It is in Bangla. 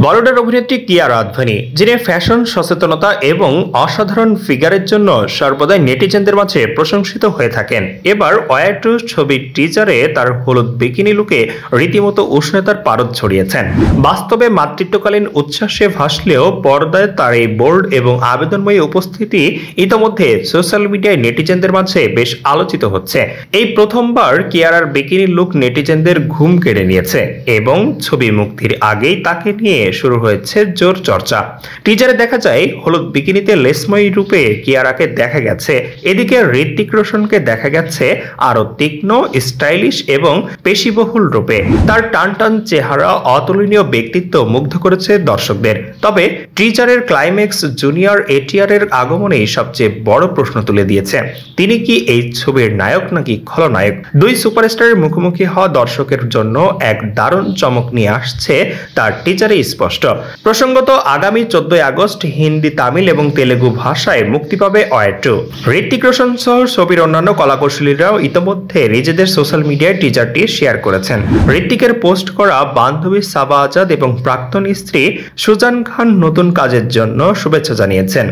বলিউডের অভিনেত্রী কিয়ারা আদভানি, যিনি ফ্যাশন সচেতনতা এবং অসাধারণ ফিগারের জন্য সর্বদাই নেটিজেনদের মাঝে প্রশংসিত হয়ে থাকেন, এবার ওয়ার টু ছবির টিজারে তার হলুদ বিকিনি লুকে রীতিমতো উষ্ণতার পারদ ছড়িয়েছেন। বাস্তবে মাতৃত্বকালীন উচ্ছ্বাসে ভাসলেও পর্দায় তার এই বোল্ড এবং আবেদনময়ী উপস্থিতি ইতোমধ্যে সোশ্যাল মিডিয়ায় নেটিজেনদের মাঝে বেশ আলোচিত হচ্ছে। এই প্রথমবার কিয়ারার বিকিনি লুক নেটিজেনদের ঘুম কেড়ে নিয়েছে এবং ছবি মুক্তির আগেই তাকে নিয়ে শুরু হয়েছে জোর চর্চা। টিজারে দেখা যায় হলুদ বিকিনিতে লেসময়ী রূপে কিয়ারাকে দেখা গেছে, এদিকে হৃতিক রোশনকে দেখা গেছে আরো তীক্ষ্ণ, স্টাইলিশ এবং পেশিবহুল রূপে। তার টানটান চেহারা, অতুলনীয় ব্যক্তিত্ব মুগ্ধ করেছে দর্শকদের। তবে টিজারের ক্লাইম্যাক্স জুনিয়র এটিআরের আগমনেই সবচেয়ে বড় প্রশ্ন তুলে দিয়েছে, তিনি কি এই ছবির নায়ক নাকি খলনায়ক। দুই সুপারস্টারের মুখোমুখি হওয়া দর্শকের জন্য এক দারুণ চমক নিয়ে আসছে তার টিজারে স্পষ্ট। প্রসঙ্গত, আগামী 14 আগস্ট হিন্দি, তামিল এবং তেলেগু ভাষায় মুক্তি পাবে ওয়ার টু। হৃতিক রোশন সহ ছবির অন্যান্য কলাকুশলীরাও ইতোমধ্যে নিজেদের সোশ্যাল মিডিয়ায় টিজারটি শেয়ার করেছেন। হৃতিকের পোস্ট করা বান্ধবী সাবা আজাদ এবং প্রাক্তন স্ত্রী সুজান খান নতুন কাজের জন্য শুভেচ্ছা জানিয়েছেন।